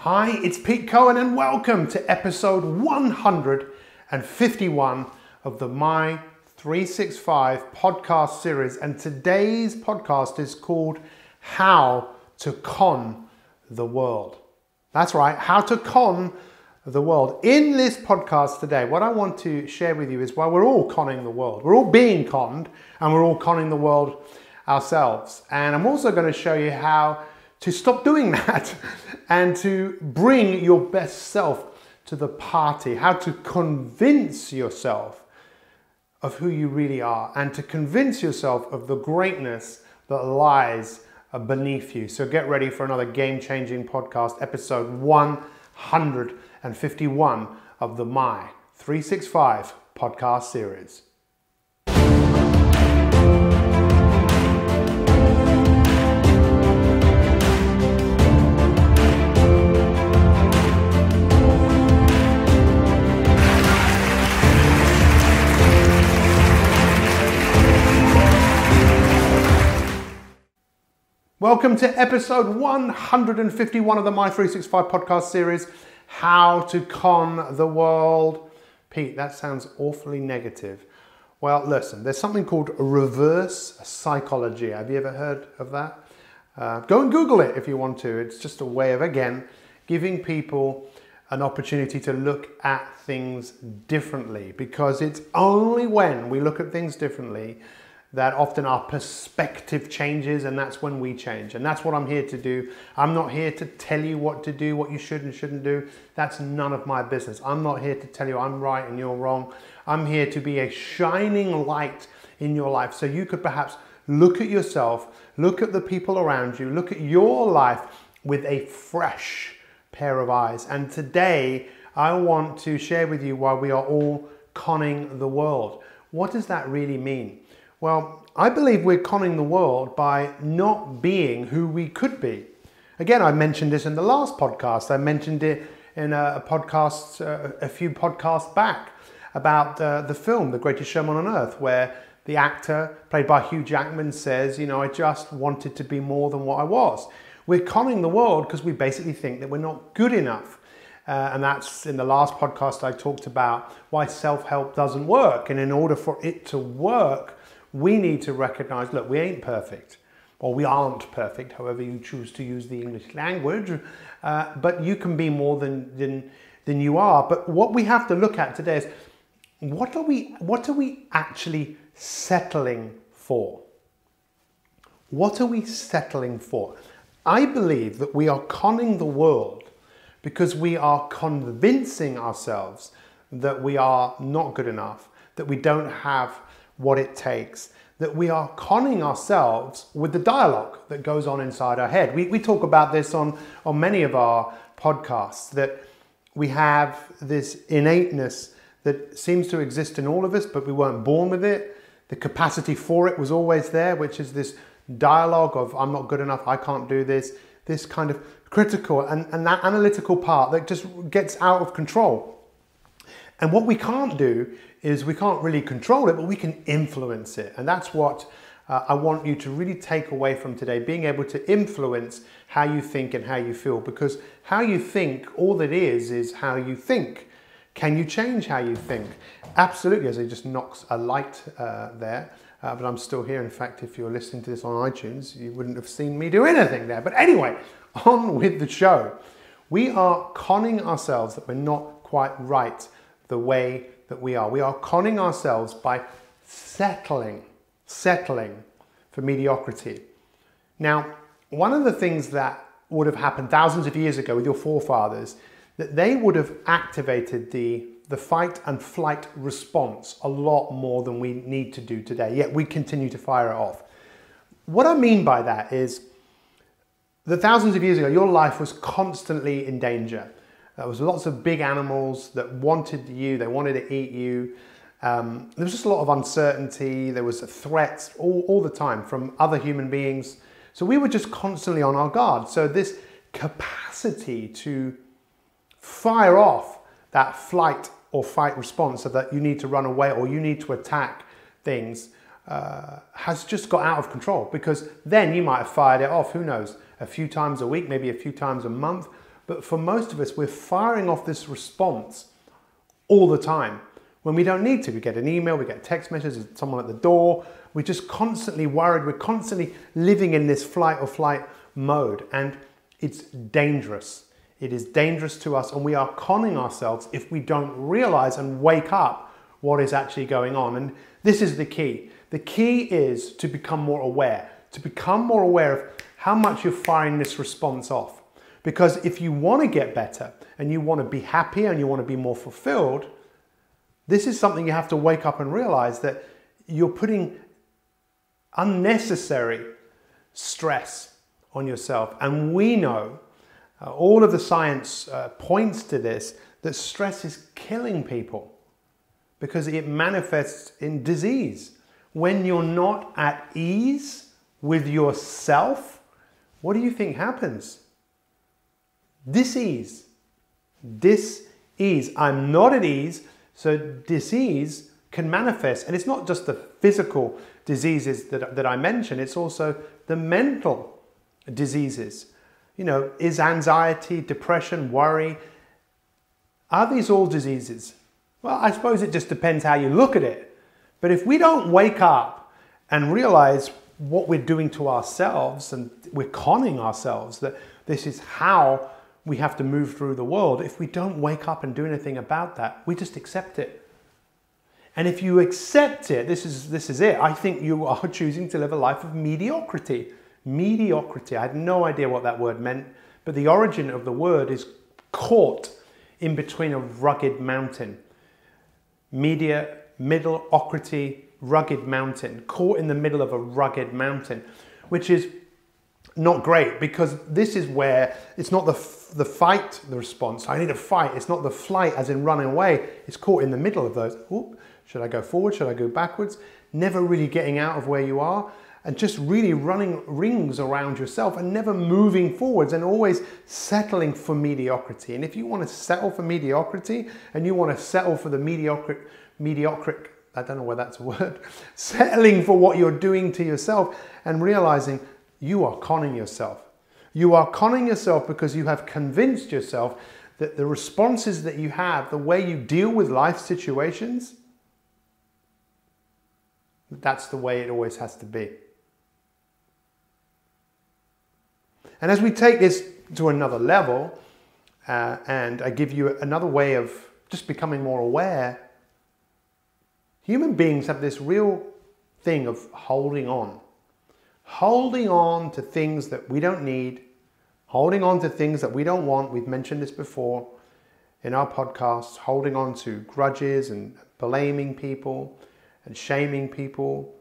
Hi, it's Pete Cohen and welcome to episode 151 of the My 365 podcast series. And today's podcast is called How to Con the World. That's right, How to Con the World. In this podcast today, what I want to share with you is why we're all conning the world. We're all being conned and we're all conning the world ourselves. And I'm also going to show you how to stop doing that and to bring your best self to the party, how to convince yourself of who you really are and to convince yourself of the greatness that lies beneath you. So get ready for another game-changing podcast, episode 151 of the My 365 podcast series. Welcome to episode 151 of the My 365 podcast series, How to Con the World. Pete, that sounds awfully negative. Well, listen, there's something called reverse psychology. Have you ever heard of that? Go and Google it if you want to. It's just a way of, again, giving people an opportunity to look at things differently, because it's only when we look at things differently that often our perspective changes, and that's when we change. And that's what I'm here to do. I'm not here to tell you what to do, what you should and shouldn't do. That's none of my business. I'm not here to tell you I'm right and you're wrong. I'm here to be a shining light in your life, so you could perhaps look at yourself, look at the people around you, look at your life with a fresh pair of eyes. And today, I want to share with you why we are all conning the world. What does that really mean? Well, I believe we're conning the world by not being who we could be. Again, I mentioned this in the last podcast. I mentioned it in a podcast, a few podcasts back, about the film, The Greatest Showman on Earth, where the actor, played by Hugh Jackman, says, you know, I just wanted to be more than what I was. We're conning the world because we basically think that we're not good enough. And that's in the last podcast I talked about why self-help doesn't work. And in order for it to work, we need to recognize, look, we ain't perfect, or we aren't perfect, however you choose to use the English language, but you can be more than you are. But what we have to look at today is, what are we actually settling for? What are we settling for? I believe that we are conning the world because we are convincing ourselves that we are not good enough, that we don't have what it takes, that we are conning ourselves with the dialogue that goes on inside our head. We talk about this on many of our podcasts, that we have this innateness that seems to exist in all of us, but we weren't born with it. The capacity for it was always there, which is this dialogue of I'm not good enough, I can't do this kind of critical and that analytical part that just gets out of control. And what we can't do is we can't really control it, but we can influence it. And that's what I want you to really take away from today, being able to influence how you think and how you feel. Because how you think, all that is how you think. Can you change how you think? Absolutely, as it just knocks a light there. But I'm still here. In fact, if you're listening to this on iTunes, you wouldn't have seen me do anything there. But anyway, on with the show. We are conning ourselves that we're not quite right the way that we are. We are conning ourselves by settling for mediocrity. Now, one of the things that would have happened thousands of years ago with your forefathers, that they would have activated the fight and flight response a lot more than we need to do today, yet we continue to fire it off. What I mean by that is that thousands of years ago, your life was constantly in danger. There was lots of big animals that wanted you, they wanted to eat you. There was just a lot of uncertainty, there was threats all the time from other human beings. So we were just constantly on our guard. So this capacity to fire off that flight or fight response, so that you need to run away or you need to attack things, has just got out of control, because then you might have fired it off, who knows, a few times a week, maybe a few times a month, But for most of us, we're firing off this response all the time when we don't need to. We get an email, we get a text message, there's someone at the door. We're just constantly worried. We're constantly living in this flight or flight mode, and it's dangerous. It is dangerous to us, and we are conning ourselves if we don't realize and wake up what is actually going on. And this is the key. The key is to become more aware, of how much you're firing this response off. Because if you want to get better and you want to be happier and you want to be more fulfilled, this is something you have to wake up and realize, that you're putting unnecessary stress on yourself. And we know, all of the science points to this, that stress is killing people because it manifests in disease. When you're not at ease with yourself, what do you think happens? Dis-ease. Dis-ease. I'm not at ease, so dis-ease can manifest. And it's not just the physical diseases that I mentioned, it's also the mental diseases. You know, is anxiety, depression, worry, are these all diseases? Well, I suppose it just depends how you look at it. But if we don't wake up and realize what we're doing to ourselves, and we're conning ourselves that this is how we have to move through the world, if we don't wake up and do anything about that, we just accept it. And if you accept it, this is it. I think you are choosing to live a life of mediocrity. Mediocrity. I had no idea what that word meant, but the origin of the word is caught in between a rugged mountain. Mediocrity, rugged mountain. Caught in the middle of a rugged mountain, which is not great, because this is where it's not the fight, the response. I need to fight. It's not the flight as in running away. It's caught in the middle of those. Ooh, should I go forward? Should I go backwards? Never really getting out of where you are, and just really running rings around yourself and never moving forwards, and always settling for mediocrity. And if you want to settle for mediocrity and you want to settle for the mediocre, I don't know whether that's a word, settling for what you're doing to yourself and realizing you are conning yourself. You are conning yourself because you have convinced yourself that the responses that you have, the way you deal with life situations, that's the way it always has to be. And as we take this to another level, and I give you another way of just becoming more aware, human beings have this real thing of holding on to things that we don't need, holding on to things that we don't want. We've mentioned this before in our podcasts, holding on to grudges and blaming people and shaming people.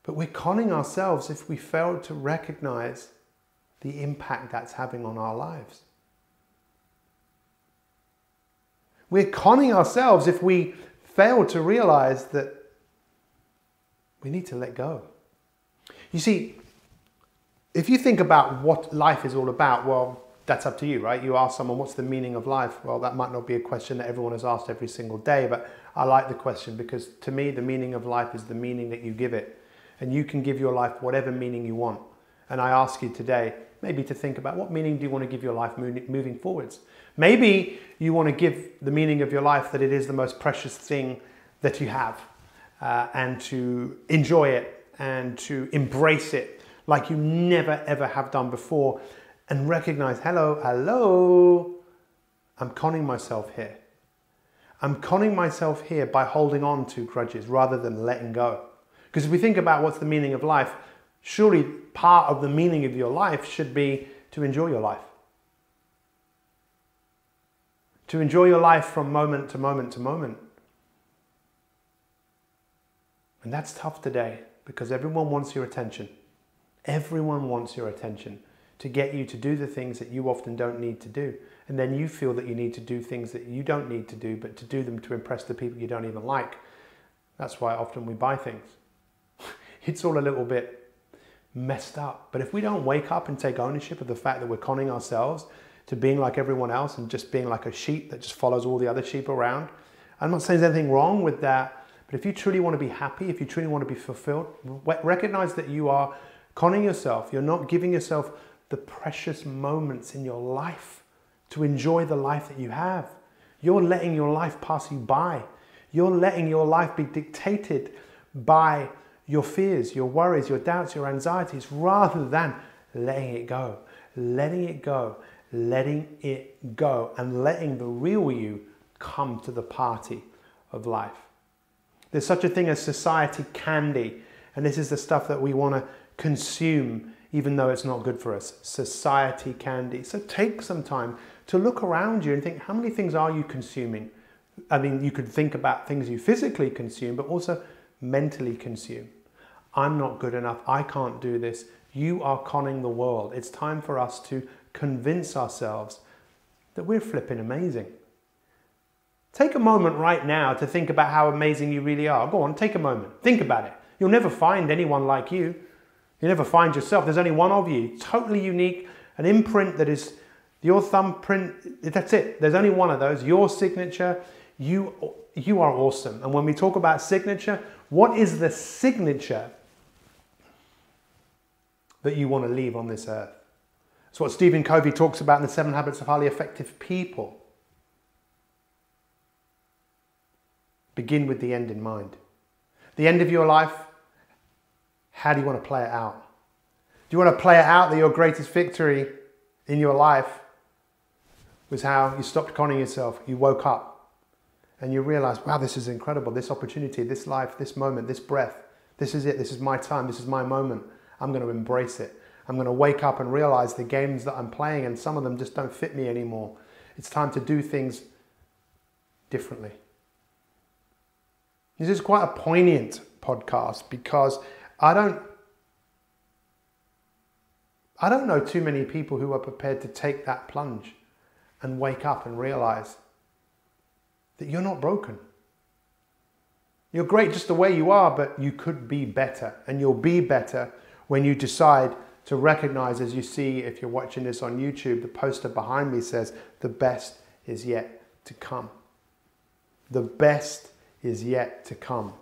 But we're conning ourselves if we fail to recognize the impact that's having on our lives. We're conning ourselves if we fail to realize that we need to let go. You see, if you think about what life is all about, well, that's up to you, right? You ask someone, what's the meaning of life? Well, that might not be a question that everyone is asked every single day, but I like the question, because to me, the meaning of life is the meaning that you give it. And you can give your life whatever meaning you want. And I ask you today, maybe to think about, what meaning do you want to give your life moving forwards? Maybe you want to give the meaning of your life that it is the most precious thing that you have, and to enjoy it and to embrace it like you never ever have done before, and recognize, hello, I'm conning myself here. I'm conning myself here by holding on to grudges rather than letting go. Because if we think about what's the meaning of life, surely part of the meaning of your life should be to enjoy your life. To enjoy your life from moment to moment to moment. And that's tough today, because everyone wants your attention. Everyone wants your attention to get you to do the things that you often don't need to do. And then you feel that you need to do things that you don't need to do, but to do them to impress the people you don't even like. That's why often we buy things. It's all a little bit messed up. But if we don't wake up and take ownership of the fact that we're conning ourselves to being like everyone else and just being like a sheep that just follows all the other sheep around, I'm not saying there's anything wrong with that, but if you truly want to be happy, if you truly want to be fulfilled, recognize that you are conning yourself. You're not giving yourself the precious moments in your life to enjoy the life that you have. You're letting your life pass you by. You're letting your life be dictated by your fears, your worries, your doubts, your anxieties, rather than letting it go, letting it go, letting it go, and letting the real you come to the party of life. There's such a thing as society candy, and this is the stuff that we want to consume even though it's not good for us. Society candy. So take some time to look around you and think, how many things are you consuming? I mean, you could think about things you physically consume, but also mentally consume. I'm not good enough. I can't do this. You are conning the world. It's time for us to convince ourselves that we're flipping amazing. Take a moment right now to think about how amazing you really are. Go on, take a moment. Think about it. You'll never find anyone like you. You'll never find yourself. There's only one of you, totally unique, an imprint that is your thumbprint. That's it. There's only one of those, your signature. You are awesome. And when we talk about signature, what is the signature that you want to leave on this earth? It's what Stephen Covey talks about in The 7 Habits of Highly Effective People. Begin with the end in mind. The end of your life, how do you want to play it out? Do you want to play it out that your greatest victory in your life was how you stopped conning yourself? You woke up and you realized, wow, this is incredible. This opportunity, this life, this moment, this breath, this is it. This is my time. This is my moment. I'm going to embrace it. I'm going to wake up and realize the games that I'm playing, and some of them just don't fit me anymore. It's time to do things differently. This is quite a poignant podcast because I don't know too many people who are prepared to take that plunge and wake up and realize that you're not broken. You're great just the way you are, but you could be better, and you'll be better when you decide to recognize, as you see if you're watching this on YouTube, the poster behind me says, the best is yet to come. The best is yet to come,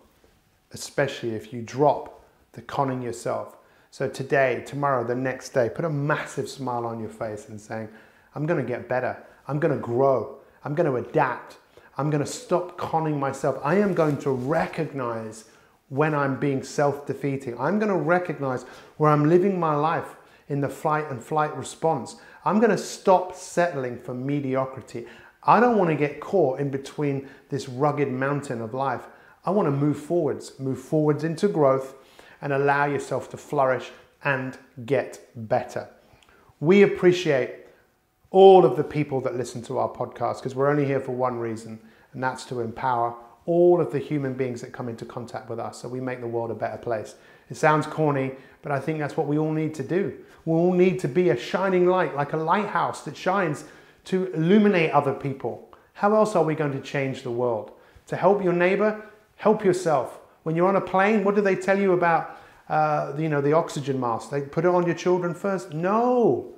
especially if you drop the conning yourself. So today, tomorrow, the next day, put a massive smile on your face and saying, I'm going to get better. I'm going to grow. I'm going to adapt. I'm going to stop conning myself. I am going to recognize when I'm being self-defeating. I'm going to recognize where I'm living my life in the fight and flight response. I'm going to stop settling for mediocrity. I don't want to get caught in between this rugged mountain of life. I want to move forwards into growth and allow yourself to flourish and get better. We appreciate all of the people that listen to our podcast because we're only here for one reason, and that's to empower all of the human beings that come into contact with us so we make the world a better place. It sounds corny, but I think that's what we all need to do. We all need to be a shining light, like a lighthouse that shines to illuminate other people. How else are we going to change the world? To help your neighbor, help yourself. When you're on a plane, what do they tell you about the oxygen mask? They put it on your children first? No.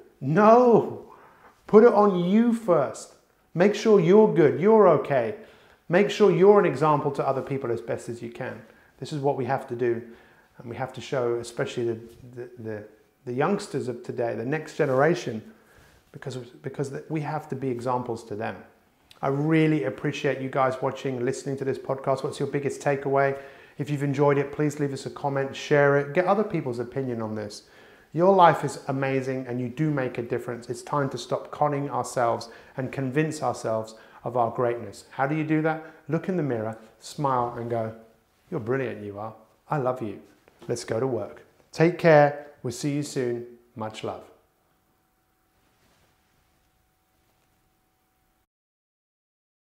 Put it on you first. Make sure you're good, you're okay. Make sure you're an example to other people as best as you can. This is what we have to do. And we have to show, especially the youngsters of today, the next generation, because we have to be examples to them. I really appreciate you guys watching and listening to this podcast. What's your biggest takeaway? If you've enjoyed it, please leave us a comment, share it, get other people's opinion on this. Your life is amazing and you do make a difference. It's time to stop conning ourselves and convince ourselves of our greatness. How do you do that? Look in the mirror, smile and go, you're brilliant, you are. I love you. Let's go to work. Take care. We'll see you soon. Much love.